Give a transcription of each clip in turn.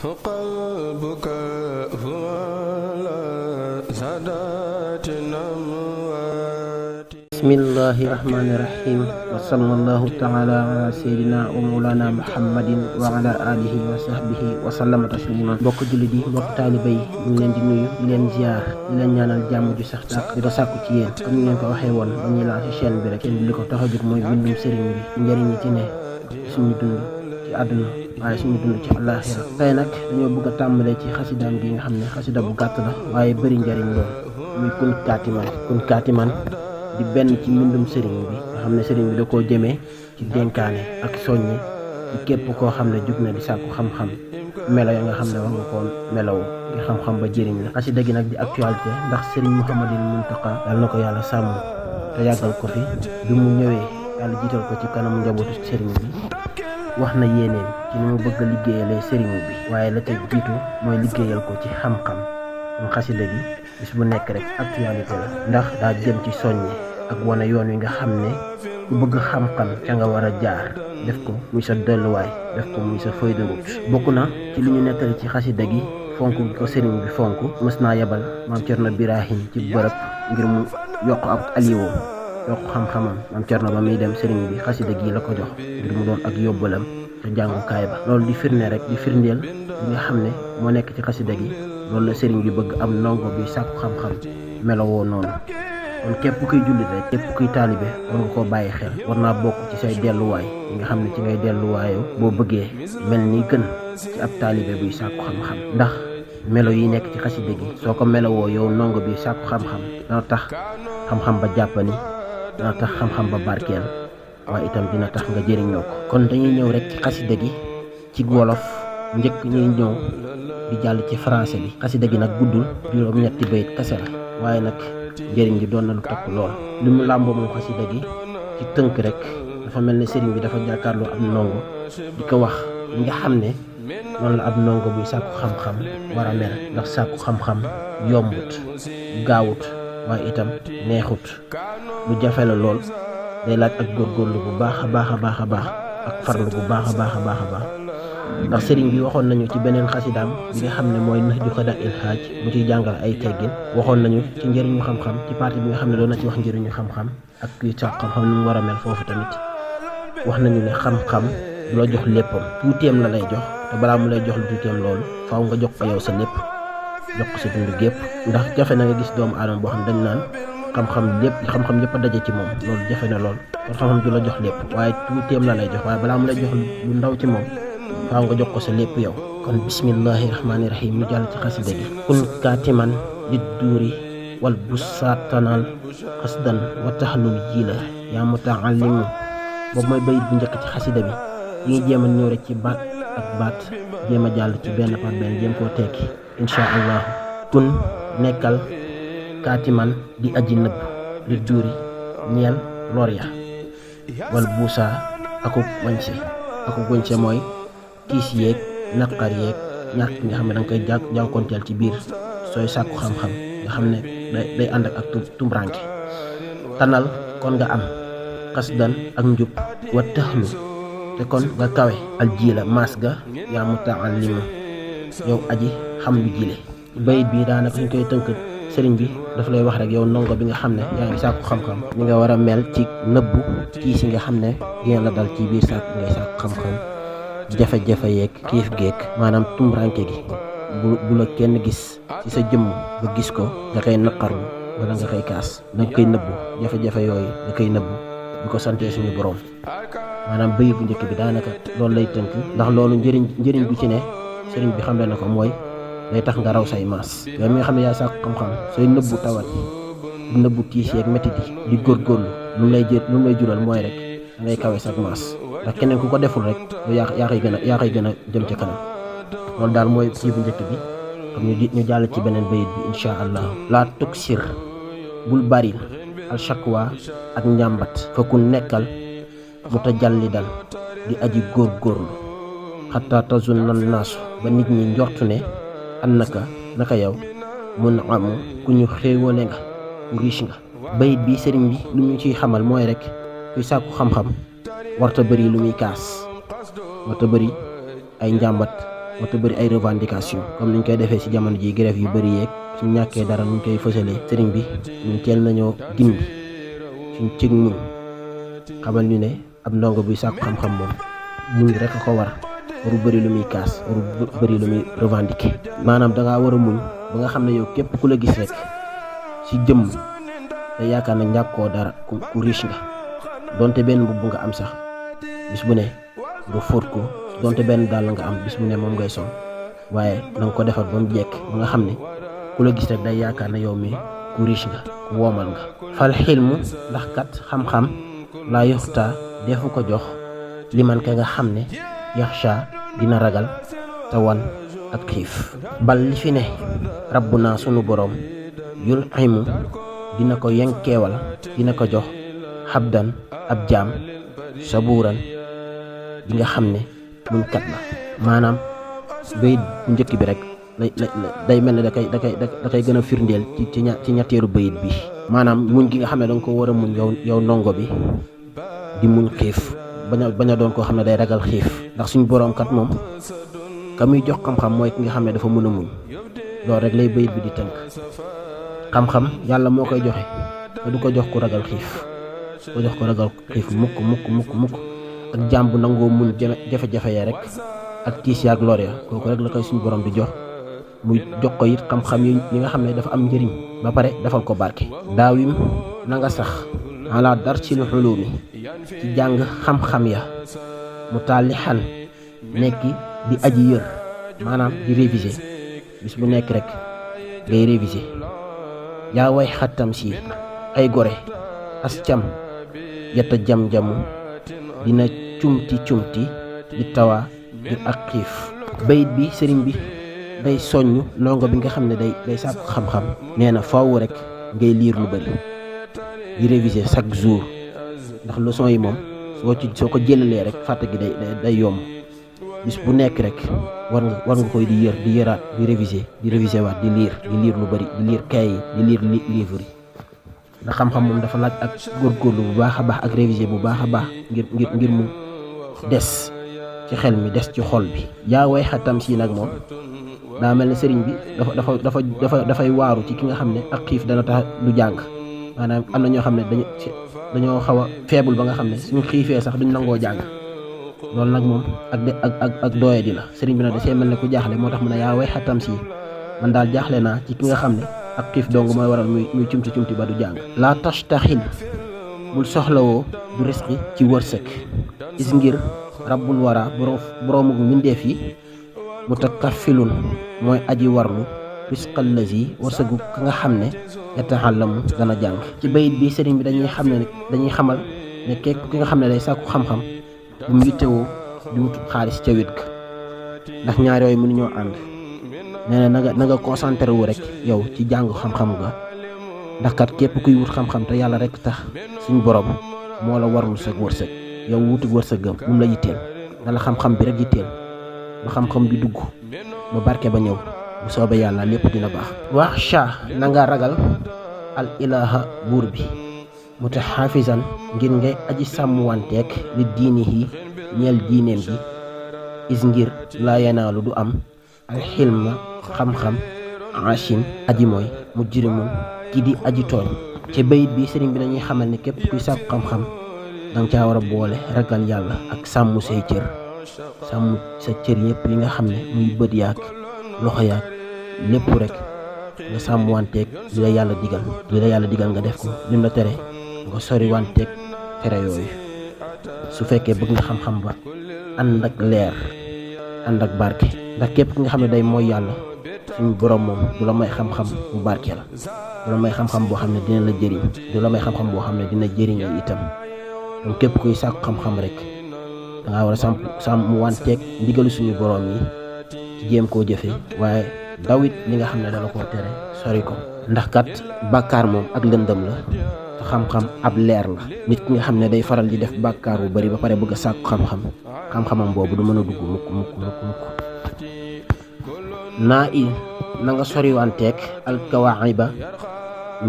قلبك هو سادات الأموات. بسم الله الرحمن الرحيم وصلى الله تعالى على سيدنا ومولانا محمد وعلى آله وصحبه وسلم تسليما. mbokk jullit yi, mbokk taalibe yi, ñu leen di nuyu, di leen ziar, di leen ñaanal jàmm ju sax dàq di ko sàkku ci yéen. comme ni ngeen ko waxee woon ba ñuy lancé chaîne bi rek, li ko tax a jóg mooy bindum sëriñ bi, njëriñ yi ci ne suñu dund ci àdduna waaye suñu dund ci àllaaxira. tey nag dañoo bëgg a tàmbalee ci xasidaam gi nga xam ne xasida bu gàtt la waaye bëri njëriñ lool, muy kun kaatiman di benn ci mbindum sëriñ bi nga xam ne sëriñ bi da koo jëmee ci dénkaane ak soññe ci képp koo xam ne jug na di sàkku xam-xam, melo ya nga xam ne war nga koo melowoo ngir xam-xam ba jëriñ la. xasida gi nag di actualité ndax sëriñ Mouhamadul Muntaqa yàlla na ko yàlla sàmm te yàggal ko fi. bi mu ñëwee yàlla jiital ko ci kanamu njabootu sëriñ bi, wax na yéeneen ci ni mu bëgg a liggéeyalee sëriñ bi, waaye la ca jiitu mooy liggéeyal ko ci xam-xam. kon xasida gi bis bu nekk rek actualité la ndax daa jëm ci soññe ak wane yoon wi nga xam ne ku bëgg xam-xam ca nga war a jaar, def ko muy sa delluwaay, def ko muy sa feuille de route. bokk na ci li ñu nettali ci xasida gi fonk gi ko sëriñ bi fonk. mës naa yebal maam Cerno Birahim ci bërëb ngir mu yokk ak aliwoom, yokk xam-xamam. maam Cerno ba muy dem sëriñ bi xasida gi la ko jox ngir mu doon ak yóbbalam ca jàngukaay ba. loolu di firndeel li nga xam ne moo nekk ci xasida gi. loolu la sëriñ bi bëgg am ndongo bi sàkku xam-xam melowoo noonu. kon képp kuy jullit rek, képp kuy taalibe war nga koo bàyyi xel, war naa bokk ci say delluwaay yi nga xam ne ci ngay delluwaayoo boo bëggee mel ni gën ci ab taalibe buy sàkku xam-xam. ndax melo yi nekk ci xasida gi soo ko melowoo yow ndongo bi sàkku xam-xam dana tax xam-xam ba jàppani, dana tax xam-xam ba barkeel, waaye itam dina tax nga jëriñoo ko. kon dañuy ñëw rek ci xasida gi ci wolof njëkk ñuy ñëw di jàll ci français bi. xasida gi nag guddul, juróom-ñetti bayit kese la, waaye nag njëriñ gi doon na lu takk lool. li mu làmboo moom xasida gi ci tënk rek dafa mel ne sëriñ bi dafa jàkkaarloo ab ndongo di ko wax li nga xam ne noonu la ab ndongo buy sàkku xam-xam war a mel. ndax sàkku xam-xam yombut, gaawut, waaye itam neexut, lu jafe la lool. day laaj ak góorgóorlu bu baax a baax ak farlu bu baax a baax ndax sëriñ bi waxoon nañu ci beneen xasidaam bi nga xam ne mooy Nahju Qadaa il Haaj mu ciy jàngal ay teggin. waxoon nañu ci njëriñu xam-xam ci partie bi nga xam ne doon na ci wax njëriñu xam-xam ak kuy sàkku xam-xam ni mu war a mel. foofu tamit wax nañu ne xam-xam du la jox léppam, tuuteem la lay jox, te balaa mu lay jox lu tuuteem loolu faaw nga jox ko yow sa lépp, jox ko sa dund gépp. ndax jafe na nga gis doomu aadama boo xam dañ naan xam-xam yëpp a daje ci moom, loolu jafe na lool. kon xam-xam du la jox lépp, waaye tuuteem la lay jox, waaye balaa mu lay jox lu ndaw ci moom faaw nga jox ko sa lépp yow. kon bismillahi rahmaani rahim ñu jàll ci xasida gi. kun kaatiman lid duuri wal busaatanal xasdan wa taxlul jiila yaa mutaallimu. boobu mooy bayit bu njëkk ci xasida bi. yi ngi jéem a ñëw rek ci baat ak baat, jéem a jàll ci benn par benn, jéem koo tekki insha allah. kun nekkal kaatiman di aji nëbb lid duuri ñeel lor ya, wal buusaa akuk wañse mooy tiis yeeg naqar yeeg ñàkk nga xam ne danga koy jànkonteel ci biir sooy sàkku xam-xam, nga xam ne day ànd ak tumranke. tanal kon nga am xasdan ak njub, wa taxlu te kon nga kawe, al jiila maas ga, yaa mutaallimu yow aji xam lu jile. bayit bi daanaka ñu koy tënk, sëriñ bi daf lay wax rek yow ndongo bi nga xam ne yaa ngi sàkku xam-xam ni nga war a mel ci nëbbu tiis yi nga xam ne dina la dal ci biir sàkku ngay sàkku xam-xam, jafe-jafe yeeg xiif geeg maanaam tumranke gi bu la kenn gis ci sa jëmm ba gis ko nga koy naqarlu wala nga koy kaas. da nga koy nëbbu jafe-jafe yooyu, nga koy nëbbu di ko santee suñu borom. maanaam bayit bu njëkk bi daanaka loolu lay tënk, ndax loolu njëriñ bu ci ne sëriñ bi xamle na ko, mooy day tax nga raw say maas. yow mi nga xam ne yaa sàkku xam-xam sooy nëbbu tawat yi, di nëbbu tiis yeeg métit yi, di góorgóorlu lu mu lay jural mooy rek da ngay kawe sak maas. ndax keneen ku ko deful rek yaa koy gën a jëm ca kanam. loolu daal mooy kii bu njëkk bi. xam ñu jàll ci beneen bayit bi insha allah. laa tuksir bul bari al shakwa ak njàmbat, fa ku nekkal mutajallidan di aji góorgóorlu, xataa tazunna naasu ba nit ñi njortu ne naka yow mun amu ku ñu xéewale nga, ku riche nga. bayit bi sëriñ bi lu ñu ciy xamal mooy rek kuy sàkku xam-xam warta bëri lu muy kaas, warta bëri ay njàmbat, wata bëri ay revendication comme niñ koy defee ci jamono ji grève yu bëri yeeg suñ ñàkkee dara nuñ koy fësalee. sëriñ bi ñun teel nañoo gindi suñ cëg muñ xamal ñu ne ab ndongo buy sàkku xam-xam moom muñ rek a ko war, waru bëri lu muy kaas, waru bëri lu muy revendiquer. maanaam dangaa war a muñ ba nga xam ne yow képp ku la gis rek ci jëmm te yaakaar na ñàkkoo dara ku riche nga, donte benn mbubb nga am sax bis bu ne nga fóot ko, donte benn dàll nga am bis bu ne moom ngay sol, waaye na nga ko defar ba mu jekk ba nga xam ne ku la gis rek day yaakaar ne yow mi ku riche nga, ku woomal nga. fal xilmu ndax kat xam-xam laa yoxta defu ko jox li man ka nga xam ne yaxsha dina ragal te wan ak xiif. bal li fi ne rabbu naa sunu boroom yul ximu dina ko yenkeewal, dina ko jox xabdan ab jaam sabuuran bi nga xam ne muñ kat la. maanaam bayit bu njëkk bi rek day mel ne da koy gën a firndeel ci ñetteelu bayit bi. maanaam muñ gi nga xam ne danga ko war a muñ yow ndongo bi di muñ xiif, bañ a doon koo xam ne day ragal xiif, ndax suñ boroom kat moom ka muy jox xam-xam mooy ki nga xam ne dafa mën a muñ. loolu rek lay bayit bi di tënk. xam-xam yàlla moo koy joxe te du ko jox ku ragal xiif, ko jox ko ragal xiif mukk ak jaam bu nangoo muñ jafe-jafe ya rek ak tiis ya ak lor ya, kooku rek la koy suñu borom di jox. muy jox ko it xam-xam yi nga xam ne dafa am njëriñ ba pare defal ko barke. daawim na nga sax ala darsil xulumi ci jàng xam-xam ya mu taalixan nekki di aji yër, maanaam di réviser bis bu nekk rek ngay réviser. yaa way xattam si ay gore as cam yetta jam-jamu dina cumti di tawa ngir ak xiif. bayit bi sëriñ bi day soññ ndongo bi nga xam ne day sàkku xam-xam. nee na faaw rek ngay liir lu bari di réviser chaque jour, ndax leçon yi moom soo ko jëlalee rek fàtte gi day yomb. bis bu nekk rek war nga koy di yëraat di réviser waat di liir lu bari, di liir kay yi, di liir livre yi. ndax xam-xam moom dafa laaj ak góorgóorlu bu baax a baax ak réviser bu baax a baax ngir mu des ci xel mi, des ci xol bi. yaa way xatam si nag moom daa mel ne sëriñ bi dafay waaru ci ki nga xam ne ak xiif dana tax du jàng. maanaam am na ñoo xam ne dañoo xaw a faible ba nga xam ne suñu xiifee sax duñ nangoo jàng. loolu nag moom ak dooye di la. sëriñ bi nag da see mel ne ku jaaxle, moo tax mu ne yaa way xatam si man daal jaaxle naa ci ki nga xam ne ak xiif dong mooy waral muy cumti ba du jàng. laa tastaxil bul soxlawoo du risqi ci wërsëg is ngir rabbul wara boroomu mbindeef yi mutakaffilun mooy aji warlu risqal lazi wërsëgu ka nga xam ne yataxallamu dana jàng. ci bayit bi sëriñ bi dañuy xamal ne ki nga xam ne day sàkku xam-xam bu mu yittewoo di wut xaalis ca wet ga, ndax ñaar yooyu mënuñoo ànd. nee na na nga concentré wu rek yow ci jàng xam-xam ga, ndax kat képp kuy wut xam-xam te yàlla rek tax suñ borom moo la warul sa wërsëg. yow wuti wërsëgam bu mu la yitteel, na la xam-xam bi rek yitteel ba xam-xam bi dugg ba barke ba ñëw. bu soobee yàlla lépp dina baax. wax sha na nga ragal al ilaha buur bi mutaxafisan ngir ngay aji sàmmwanteeg li diinihi ñeel diineem gi is ngir laa yanaalu du am alxilma xam-xam achin aji mooy mu jirimun ki di aji tooñ. ci bayit bi sëriñ bi dañuy xamal ne képp kuy sàkku xam-xam danga caa war a boole ragal yàlla ak sàmm say cër, sàmm sa cër yëpp yi nga xam ne muy bët yaag loxo yaag lépp rek nga sàmm wanteeg li la yàlla digal nga def ko, lim la tere nga sori wanteeg tere yooyu. su fekkee bëgg nga xam-xam ba ànd ak leer ànd ak barke, ndax képp ki nga xam ne day mooy yàlla suñu borom moom du la may xam-xam bu barke la, du la may xam-xam boo xam ne dina la jëriñ, du la may xam-xam boo xam ne dina jëriñoo itam. donc képp kuy sàkku xam-xam rek dangaa war a sàmm wanteeg ndigalu suñu borom yi ci jéem koo jëfee, waaye dawit li nga xam ne dala koo tere sori ko. ndax kat bàkkaar moom ak lëndëm la te xam-xam ab leer la. nit ki nga xam ne day faral di def bàkkaar bu bari ba pare bëgg a sàkku xam-xamam boobu du mën a dugg mukk. naa i na nga soriwanteeg alkawaiba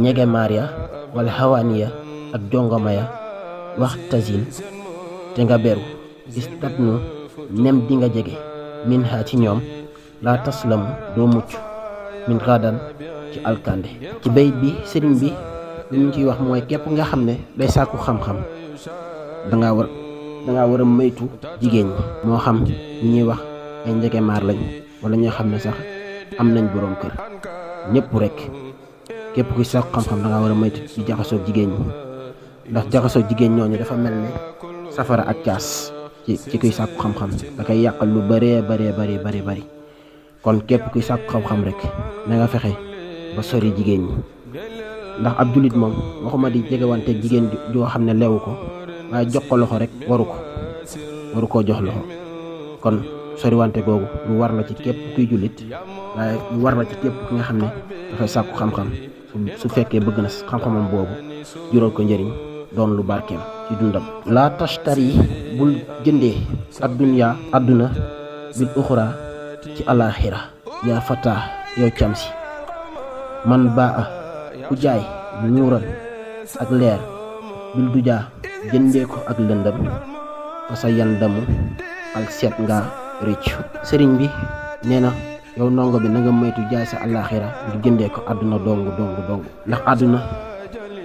ñege maria wala xawaaniya ak jongoma ya wax tasil te nga beru istatnu nem di nga jege min ha ci ñoom laa taslamu doo mucc min xaadan ci alkande. ci bayit bi sëriñ bi li ñu ciy wax mooy képp nga xam ne day sàkku xam-xam dangaa war a moytu jigéen ñi, moo xam ñi ñuy wax ay njegemaar lañ wala ñoo xam ne sax am nañ boroom kër. ñëpp rek képp kuy sàkku xam-xam dangaa war a moytu ci jaxasoo jigéen ñi, ndax jaxasoo jigéen ñooñu dafa mel ne safara ak caas ci kuy sàkku xam-xam, da koy yàqal lu bëree bari. kon képp kuy sàkku xam-xam rek na nga fexe ba sori jigéen ñi, ndax ab jullit moom waxuma di jegewante jigéen joo xam ne lewu ko, waaye jox ko loxo rek waru koo jox loxo. kon soriwante googu lu war la ci képp kuy jullit, waaye lu war la ci képp ki nga xam ne dafay sàkku xam-xam su fekkee bëgg na xam-xamam boobu jural ko njëriñ doon lu barkeel ci dundam. laa tashtari bul jëndee addunya àdduna bil uxra ci alaxira yaa fata yow cam si man baa ku jaay nuural ak leer bil du jaa jëndee ko ak lëndëm fa sa yandamu al seet nga rëccu. sëriñ bi nee na yow ndongo bi na nga moytu jaay sa alaxira ngir jëndee ko àdduna dong ndax àdduna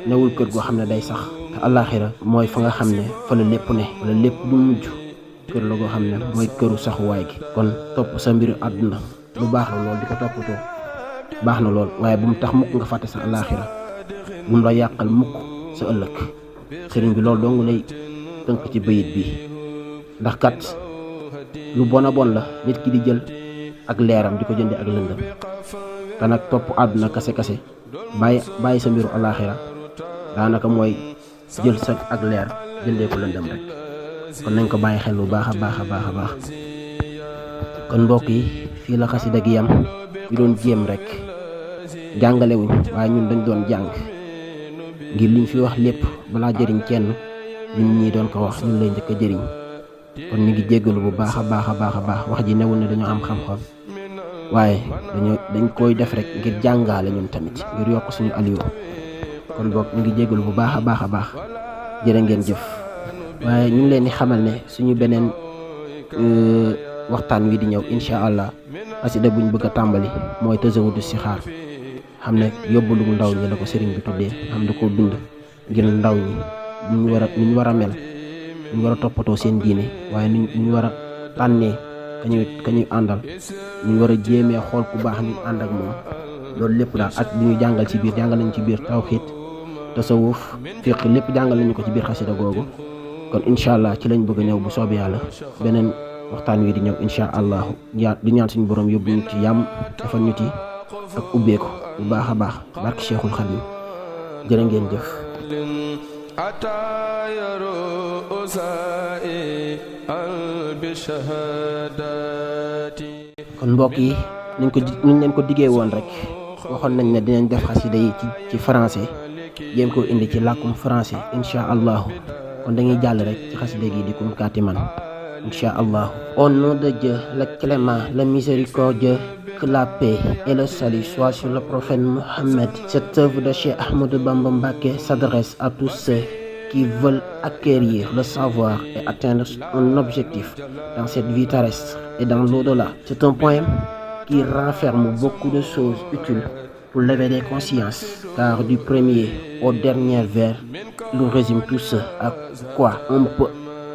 newul kër goo xam ne day sax, te alaxira mooy fa nga xam ne fa la lépp ne wala lépp lu mujj kër la goo xam ne mooy këru saxuwaay gi. kon topp sa mbiru àdduna lu baax la lool, di ko toppatoo baax na lool, waaye bu mu tax mukk nga fàtte sa alaxira, bu mu la yàqal mukk sa ëllëg. sëriñ bi loolu dong lay tënk ci bayit bi, ndax kat lu bon la nit ki di jël ak leeram di ko jënde ak lëndëm, te nag topp àdduna kase bàyyi sa mbiru alaxira daanaka mooy jël sa ak leer jëndee ko lëndëm rek. kon nañ ko bàyyi xel bu baax a baax. kon mbokk yi fii la xasida gi yam. ñu doon jéem rek jàngalewuñ, waaye ñun dañ doon jàng ngir liñ fi wax lépp balaa jëriñ kenn ñun ñii doon ko wax ñun lay njëkk a jëriñ. kon ñu ngi jéggalu bu baax a baax wax ji newul ne dañoo am xam-xam, waaye dañ koy def rek ngir jàngaale ñun tamit ngir yokk suñu aliyo. kon boog ñu ngi jéggalu bu baax a baax jërë ngeen jëf. waaye ñu ngi leen di xamal ne suñu beneen waxtaan wi di ñëw incha allah xasida buñ bëgg a tàmbali mooy Tazawudu Sixaar, xam ne yóbbalu ndaw ñi la ko sëriñ bi tuddee, xam da koo bind ngir ndaw ñi ñu war a mel, ñu war a toppatoo seen diine, waaye ñu war a tànnee ka ñuy àndal, ñu war a jéemee xool ku baax ñu ànd ak moom. loolu lépp daal ak li ñu jàngal nañ ci biir tawxiid, tasawuf, fiq, lépp jàngal nañu ko ci biir xasida googu. kon incha allah ci lañ bëgg a ñëw bu soobee yàlla beneen waxtaan wi di ñëw incha allahu di ñaan suñu borom yóbbu ñu ci yàmm, defal ñu ci ak ubbeeku bu baax a baax barke Cheikhul Khadim. jërë ngeen jëf. kon mbokk yi niñ leen ko diggee woon rek, waxoon nañ ne dinañ def xasida yi ci français, jéem koo indi ci làkkum français incha allahu. kon dañuy jàll rek ci xasida gi di Kun Katiman incha allah. Au nom de Dieu le clément, le miséricordieux, que la paix et le salut soient sur le prophète Mohammed. Cette œuvre de Cheikh Ahmadou Bamba Mbacké s'adresse à tous ceux qui veulent acquérir le savoir et atteindre un objectif dans cette vie terrestre et dans l'au-delà. C'est un poème qui renferme beaucoup de choses utiles pour l'éveil des consciences, car du premier au dernier vers, il résume tout ce à quoi on peut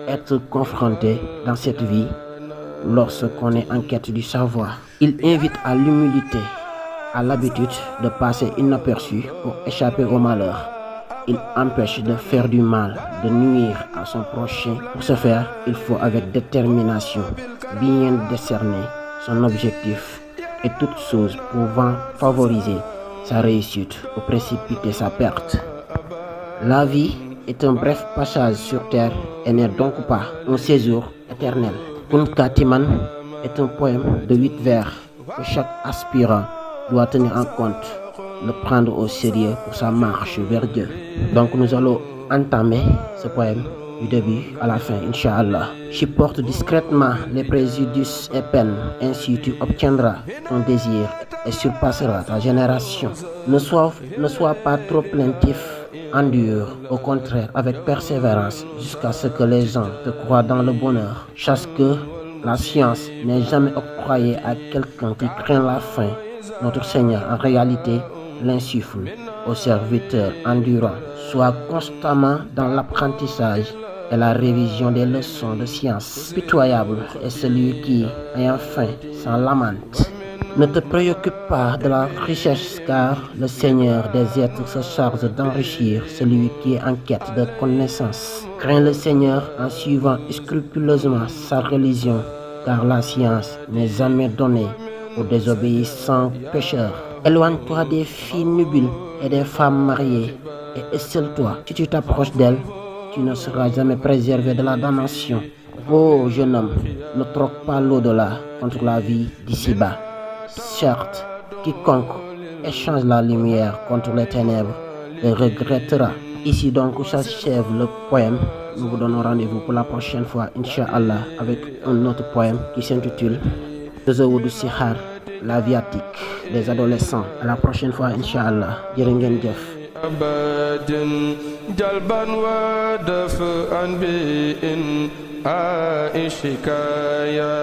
être confronté dans cette vie lorsqu'on est en quête du savoir. Il invite à l'humilité, à l'habitude de passer inaperçu pour échapper au malheur. Il empêche de faire du mal, de nuire à son prochain. Pour ce faire, il faut avec détermination bien décerner son objectif et toute chose pouvant favoriser sa réussite ou précipiter sa perte. La vie est un bref passage sur terre et n'est donc pas un séjour éternel. Kun Katiman est un poème de 8 vers que chaque aspirant doit tenir en compte, le prendre au sérieux pour sa marche vers Dieu. Donc nous allons entamer ce poème du début à la fin, Inch'Allah. Supporte discrètement les préjudices et peines, ainsi tu obtiendras ton désir et surpasseras ta génération. Ne sois pas trop plaintif, endure au contraire avec persévérance jusqu'à ce que les gens te croient dans le bonheur. Chaque que La science n'est jamais octroyée à quelqu'un qui craint la fin. Notre Seigneur, en réalité, l'insuffle aux serviteurs endurants. Sois constamment dans l'apprentissage et la révision des leçons de science. Pitoyable est celui qui, ayant faim, s'en lamente. Ne te préoccupe pas de la richesse, car le Seigneur des êtres se charge d'enrichir celui qui est en quête de connaissance. Crains le Seigneur en suivant scrupuleusement sa religion, car la science n'est jamais donnée aux désobéissants pécheurs. Éloigne-toi des filles nubiles et des femmes mariées, et excelle-toi. Si tu t'approches d'elles, tu ne seras jamais préservé de la damnation. Ô jeune homme, ne troque pas l'au-delà contre la vie d'ici-bas. Certes, quiconque échange la lumière contre les ténèbres le regrettera. Ici donc s'achève le poème. Nous vous donnons rendez-vous pour la prochaine fois, Inch'Allah, avec un autre poème qui s'intitule Tazawudu Sihar, la viatique des adolescents. À la prochaine fois, Inch'Allah. Jërë ngeen jëf. جلبا ودفئا بإن شكاياتي